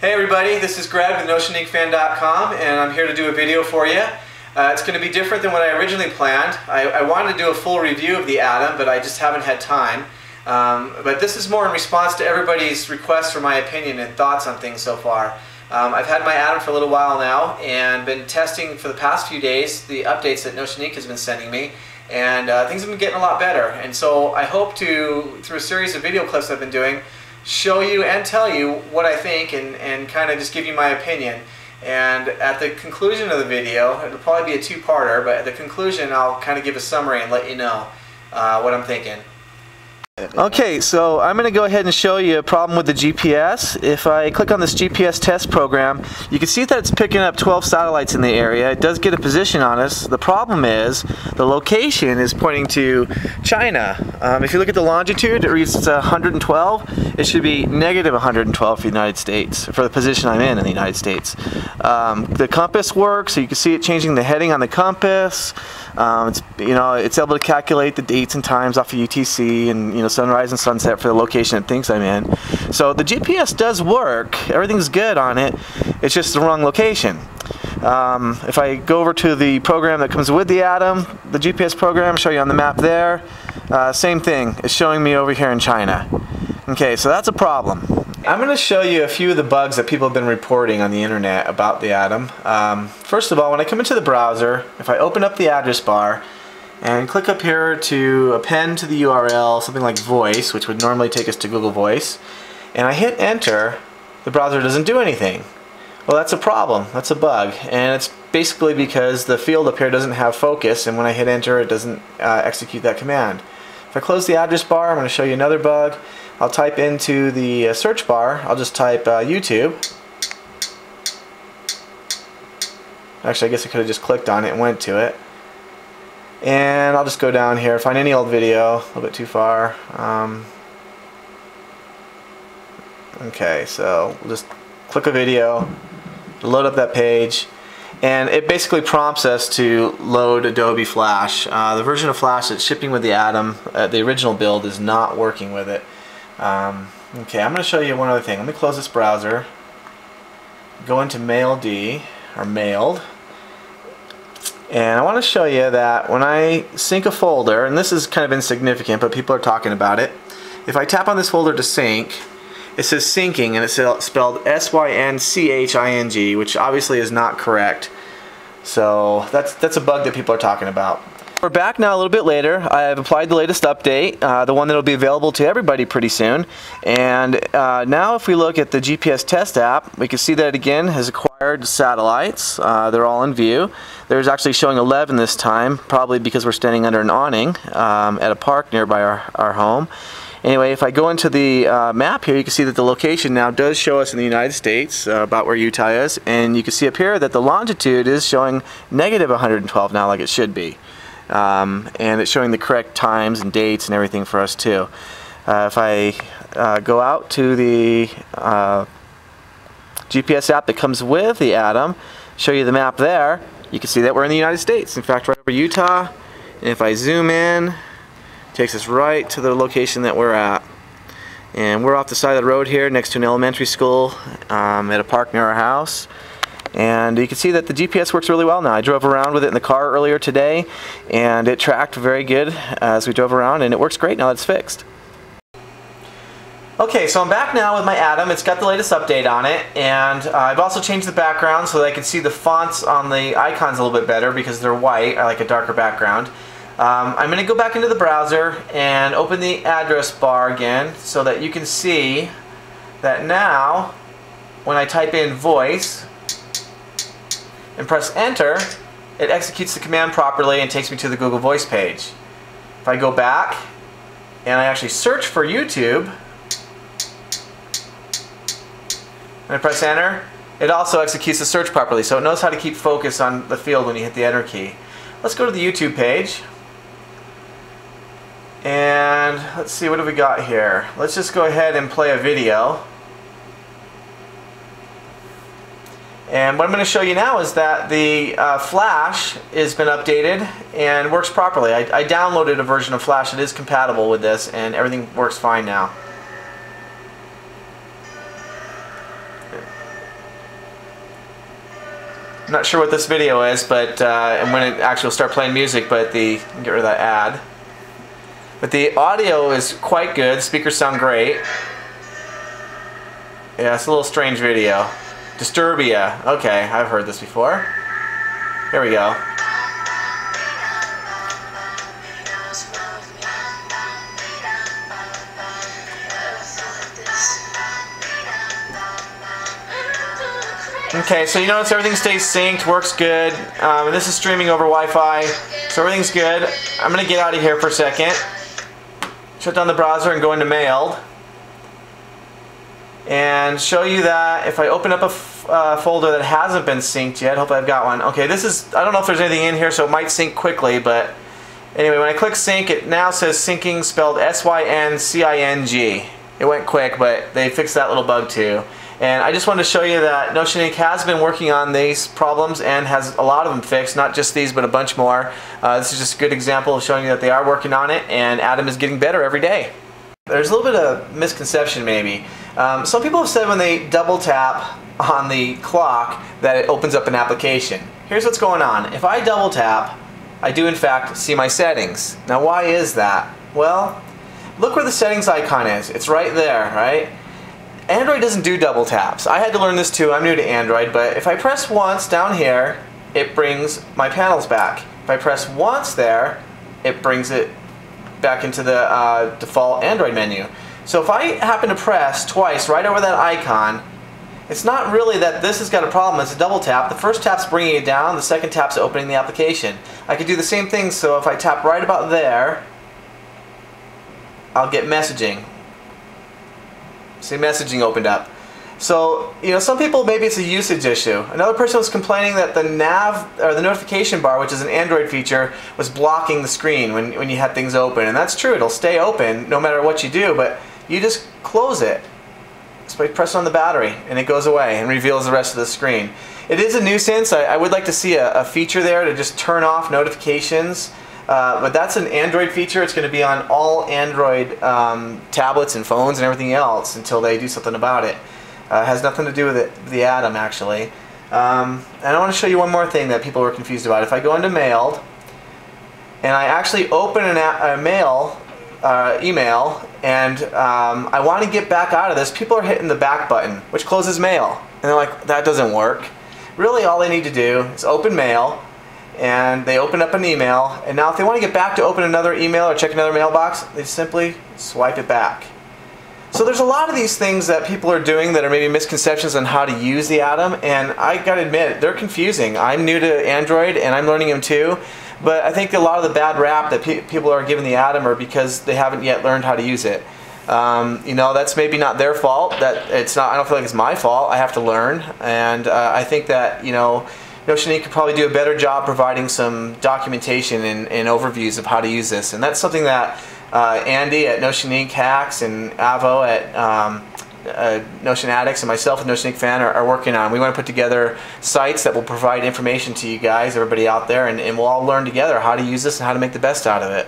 Hey everybody, this is Greg with NotionInkFan.com, and I'm here to do a video for you. It's going to be different than what I originally planned. I wanted to do a full review of the Atom, but I just haven't had time. But this is more in response to everybody's requests for my opinion and thoughts on things so far. I've had my Atom for a little while now and been testing for the past few days the updates that Notion Ink has been sending me, and things have been getting a lot better. And so I hope to, through a series of video clips I've been doing, show you and tell you what I think and kind of just give you my opinion. And at the conclusion of the video, it'll probably be a two-parter, but at the conclusion I'll kind of give a summary and let you know what I'm thinking. Okay, so I'm going to go ahead and show you a problem with the GPS. If I click on this GPS test program, you can see that it's picking up 12 satellites in the area. It does get a position on us. The problem is the location is pointing to China. If you look at the longitude, it reads 112. It should be negative 112 for the United States, for the position I'm in the United States. The compass works, so you can see it changing the heading on the compass. It's able to calculate the dates and times off of UTC and sunrise and sunset for the location it thinks I'm in. So the GPS does work. Everything's good on it. It's just the wrong location. If I go over to the program that comes with the Atom, the GPS program, show you on the map there. Same thing. It's showing me over here in China. Okay, so that's a problem. I'm going to show you a few of the bugs that people have been reporting on the internet about the Atom. First of all, when I come into the browser, if I open up the address bar and click up here to append to the URL something like voice, which would normally take us to Google Voice, and I hit enter, the browser doesn't do anything. Well, that's a problem. That's a bug, and it's basically because the field up here doesn't have focus, and when I hit enter it doesn't execute that command. If I close the address bar, I'm going to show you another bug. I'll type into the search bar, I'll just type YouTube. Actually, I guess I could have just clicked on it and went to it. And I'll just go down here, find any old video, a little bit too far. Okay, so we'll just click a video, load up that page, and it basically prompts us to load Adobe Flash. The version of Flash that's shipping with the Atom, the original build, is not working with it. Okay, I'm going to show you one other thing. Let me close this browser, go into MailD, or Mailed, and I want to show you that when I sync a folder, and this is kind of insignificant, but people are talking about it. If I tap on this folder to sync, it says syncing, and it's spelled S-Y-N-C-H-I-N-G, which obviously is not correct. So that's a bug that people are talking about. We're back now a little bit later. I have applied the latest update, the one that will be available to everybody pretty soon. And now if we look at the GPS test app, we can see that it again has acquired satellites. They're all in view. There's actually showing 11 this time, probably because we're standing under an awning at a park nearby our home. Anyway, if I go into the map here, you can see that the location now does show us in the United States, about where Utah is. And you can see up here that the longitude is showing negative 112 now, like it should be. And it's showing the correct times and dates and everything for us too. If I go out to the GPS app that comes with the Atom, show you the map there, you can see that we're in the United States. In fact, right over Utah. And if I zoom in, it takes us right to the location that we're at. And we're off the side of the road here next to an elementary school at a park near our house. And you can see that the GPS works really well now. I drove around with it in the car earlier today, and it tracked very good as we drove around, and it works great now that it's fixed. Okay, so I'm back now with my Atom. It's got the latest update on it, and I've also changed the background so that I can see the fonts on the icons a little bit better because they're white. I like a darker background. I'm going to go back into the browser and open the address bar again so that you can see that now when I type in voice and press enter, it executes the command properly and takes me to the Google Voice page. If I go back and I actually search for YouTube and I press enter, it also executes the search properly, so it knows how to keep focus on the field when you hit the enter key. Let's go to the YouTube page. And let's see, what do we got here? Let's just go ahead and play a video. And what I'm going to show you now is that the Flash has been updated and works properly. I downloaded a version of Flash that is compatible with this, and everything works fine now. I'm not sure what this video is, but and when it actually will start playing music, but get rid of that ad. But the audio is quite good. Speakers sound great. Yeah, it's a little strange video. Disturbia. Okay, I've heard this before. Here we go. Okay, so you notice everything stays synced, works good. And this is streaming over Wi-Fi, so everything's good. I'm going to get out of here for a second. Shut down the browser and go into Mailed. And show you that if I open up a folder that hasn't been synced yet, hopefully I've got one. Okay, this is, I don't know if there's anything in here, so it might sync quickly, but anyway, when I click sync, it now says syncing spelled S-Y-N-C-I-N-G. It went quick, but they fixed that little bug too. And I just wanted to show you that Notion Inc. has been working on these problems and has a lot of them fixed, not just these, but a bunch more. This is just a good example of showing you that they are working on it, and Atom is getting better every day. There's a little bit of misconception maybe. Some people have said when they double tap on the clock that it opens up an application. Here's what's going on. If I double tap, I do in fact see my settings. Now why is that? Well, look where the settings icon is. It's right there, right? Android doesn't do double taps. I had to learn this too. I'm new to Android, but if I press once down here, it brings my panels back. If I press once there, it brings it back into the default Android menu. So if I happen to press twice right over that icon, it's not really that this has got a problem. It's a double tap. The first tap's bringing it down, the second tap's opening the application. I could do the same thing, so if I tap right about there, I'll get messaging. See, messaging opened up. So, you know, some people, maybe it's a usage issue. Another person was complaining that the nav, or the notification bar, which is an Android feature, was blocking the screen when you had things open. And that's true, it'll stay open no matter what you do, but you just close it. So I press on the battery and it goes away and reveals the rest of the screen. It is a nuisance. I would like to see a feature there to just turn off notifications. But that's an Android feature. It's going to be on all Android tablets and phones and everything else until they do something about it. It has nothing to do with the Atom, actually. And I want to show you one more thing that people were confused about. If I go into Mailed, and I actually open a email, and I want to get back out of this, people are hitting the back button, which closes Mail. And they're like, that doesn't work. Really, all they need to do is open Mail, and they open up an email, and now if they want to get back to open another email or check another mailbox, they simply swipe it back. So there's a lot of these things that people are doing that are maybe misconceptions on how to use the Atom, and I gotta admit, they're confusing. I'm new to Android and I'm learning them too, but I think a lot of the bad rap that people are giving the Atom are because they haven't yet learned how to use it. You know, that's maybe not their fault. That it's not. I don't feel like it's my fault. I have to learn, and I think that, you know, Notion Inc. could probably do a better job providing some documentation and overviews of how to use this, and that's something that Andy at Notion Inc. Hacks and Avo at Notion Addicts and myself at Notion Inc. Fan are working on. We want to put together sites that will provide information to you guys, everybody out there, and we'll all learn together how to use this and how to make the best out of it.